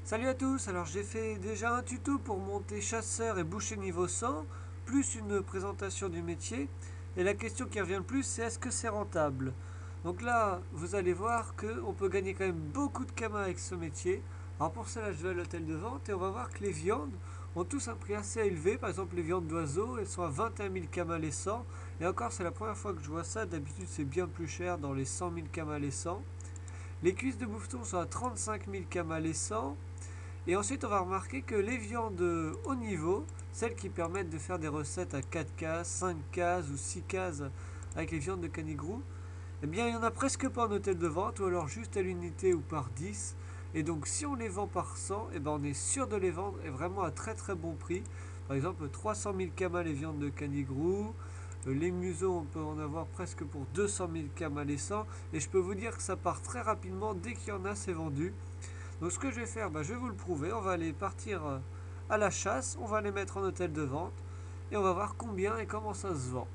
Salut à tous, alors j'ai fait déjà un tuto pour monter chasseur et boucher niveau 100, plus une présentation du métier. Et la question qui revient le plus, c'est est-ce que c'est rentable? Donc là, vous allez voir qu'on peut gagner quand même beaucoup de kamas avec ce métier. Alors pour cela, je vais à l'hôtel de vente et on va voir que les viandes ont tous un prix assez élevé. Par exemple, les viandes d'oiseaux, elles sont à 21 000 kamas les 100. Et encore, c'est la première fois que je vois ça. D'habitude, c'est bien plus cher dans les 100 000 kamas les 100. Les cuisses de bouffeton sont à 35 000 kamas les 100. Et ensuite, on va remarquer que les viandes haut niveau, celles qui permettent de faire des recettes à 4 cases, 5 cases ou 6 cases avec les viandes de canigrou, eh bien, il n'y en a presque pas en hôtel de vente, ou alors juste à l'unité ou par 10. Et donc, si on les vend par 100, eh ben, on est sûr de les vendre et vraiment à très très bon prix. Par exemple, 300 000 kamas les viandes de canigrou. Les museaux, on peut en avoir presque pour 200 000 kamas les 100. Et je peux vous dire que ça part très rapidement. Dès qu'il y en a, c'est vendu. Donc ce que je vais faire, je vais vous le prouver. On va aller partir à la chasse, on va les mettre en hôtel de vente et on va voir combien et comment ça se vend.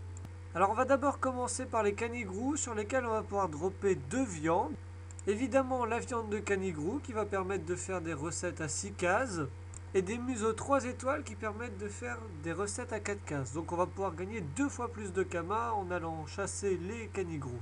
Alors on va d'abord commencer par les canigrous sur lesquels on va pouvoir dropper deux viandes. Évidemment la viande de canigrou qui va permettre de faire des recettes à 6 cases et des museaux 3 étoiles qui permettent de faire des recettes à 4 cases. Donc on va pouvoir gagner 2 fois plus de kamas en allant chasser les canigrous.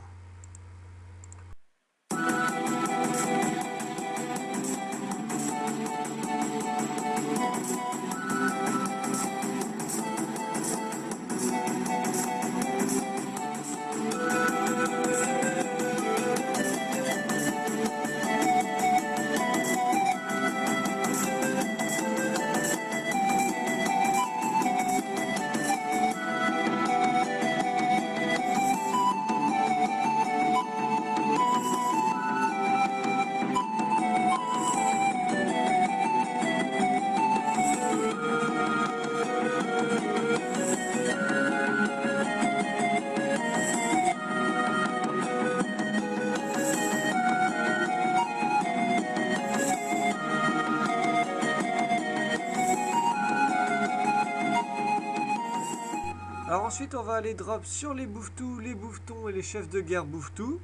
Alors ensuite on va aller drop sur les bouffetous, les bouffetons et les chefs de guerre bouffetous.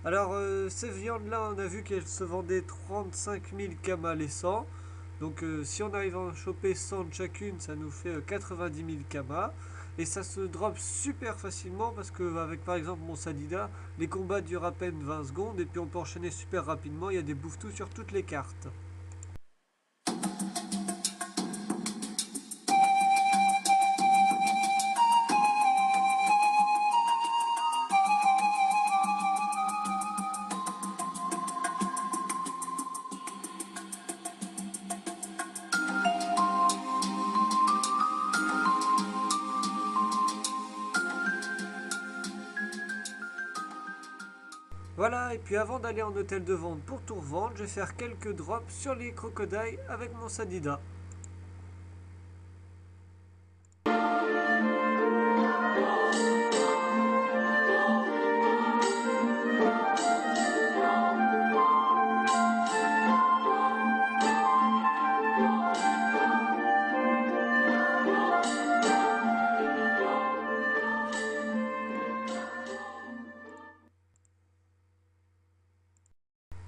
Alors ces viandes là on a vu qu'elles se vendaient 35 000 kamas les 100. Donc si on arrive à en choper 100 de chacune ça nous fait 90 000 kamas. Et ça se drop super facilement parce qu'avec par exemple mon Sadida, les combats durent à peine 20 secondes et puis on peut enchaîner super rapidement, il y a des bouffetous sur toutes les cartes. Voilà, et puis avant d'aller en hôtel de vente pour tout revendre, je vais faire quelques drops sur les crocodiles avec mon Sadida.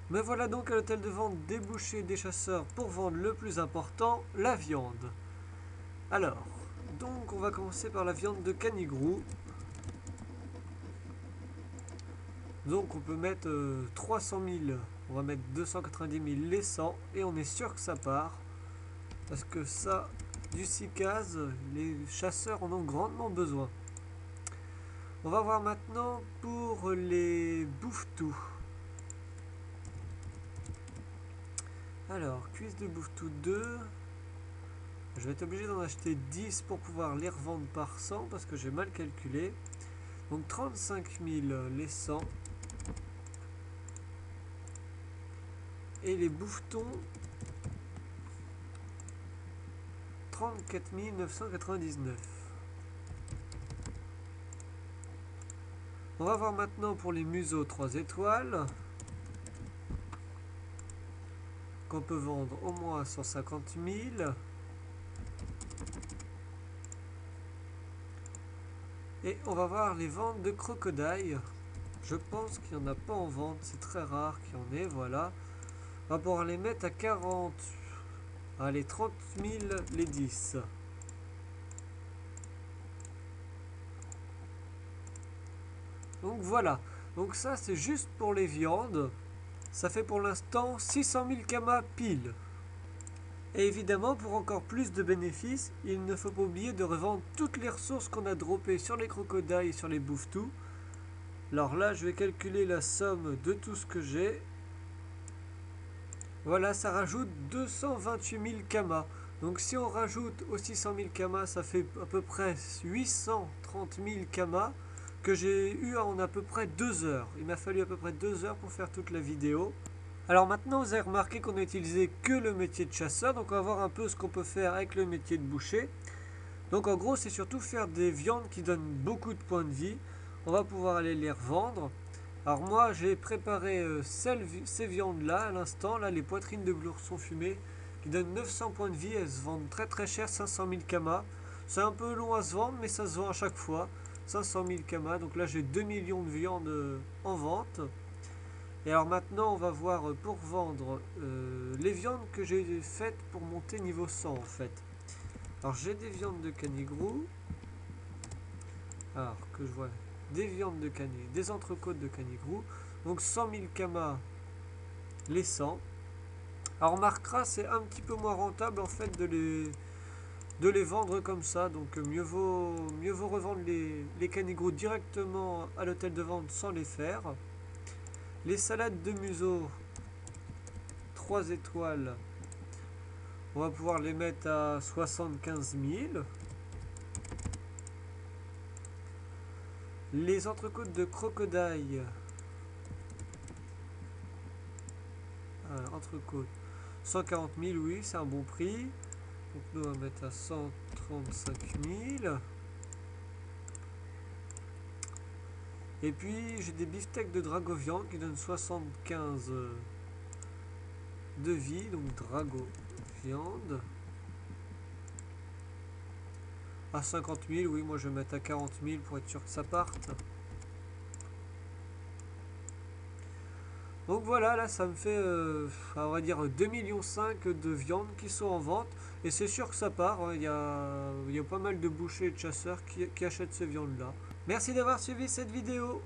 Me voilà donc à l'hôtel de vente des bouchers des chasseurs pour vendre le plus important, la viande. Alors, donc on va commencer par la viande de canigrou. Donc on peut mettre 300 000, on va mettre 290 000 les 100 et on est sûr que ça part. Parce que ça, du 6 cases, les chasseurs en ont grandement besoin. On va voir maintenant pour les bouffetous. Alors, cuisse de bouffetou 2. Je vais être obligé d'en acheter 10 pour pouvoir les revendre par 100 parce que j'ai mal calculé. Donc 35 000 les 100. Et les bouffetons 34 999. On va voir maintenant pour les museaux 3 étoiles. Qu'on peut vendre au moins 150 000. Et on va voir les ventes de crocodiles. Je pense qu'il n'y en a pas en vente, c'est très rare qu'il y en ait, voilà. On va pouvoir les mettre à 40. Allez, 30 000 les 10. Donc voilà. Donc ça, c'est juste pour les viandes. Ça fait pour l'instant 600 000 kamas pile. Et évidemment, pour encore plus de bénéfices, il ne faut pas oublier de revendre toutes les ressources qu'on a droppées sur les crocodiles et sur les bouffetous. Alors là, je vais calculer la somme de tout ce que j'ai. Voilà, ça rajoute 228 000 kamas. Donc si on rajoute aux 600 000 kamas, ça fait à peu près 830 000 kamas que j'ai eu en à peu près 2 heures. Il m'a fallu à peu près 2 heures pour faire toute la vidéo. Alors maintenant, vous avez remarqué qu'on n'a utilisé que le métier de chasseur. Donc on va voir un peu ce qu'on peut faire avec le métier de boucher. Donc en gros, c'est surtout faire des viandes qui donnent beaucoup de points de vie. On va pouvoir aller les revendre. Alors moi j'ai préparé ces viandes là à l'instant, là les poitrines de bourson fumé qui donnent 900 points de vie, elles se vendent très très cher, 500 000 kamas. C'est un peu long à se vendre mais ça se vend à chaque fois, 500 000 kamas, donc là j'ai 2 millions de viandes en vente. Et alors maintenant on va voir pour vendre les viandes que j'ai faites pour monter niveau 100 en fait. Alors j'ai des viandes de canigrou, alors que je vois des viandes de canigrou, des entrecôtes de canigrou, donc 100 000 kamas les 100. Alors on remarquera, c'est un petit peu moins rentable en fait de les vendre comme ça, donc mieux vaut revendre les canigrous directement à l'hôtel de vente sans les faire. Les salades de museau 3 étoiles, on va pouvoir les mettre à 75 000. Les entrecôtes de crocodile, entrecôte 140 000, oui, c'est un bon prix. Donc nous on va mettre à 135 000. Et puis j'ai des beefsteaks de drago-viande qui donnent 75 de vie, donc drago-viande. À 50 000, oui, moi je vais mettre à 40 000 pour être sûr que ça parte. Donc voilà, là ça me fait, on va dire 2,5 millions de viande qui sont en vente. Et c'est sûr que ça part, hein. Il y a pas mal de bouchers et de chasseurs qui achètent ces viandes-là. Merci d'avoir suivi cette vidéo.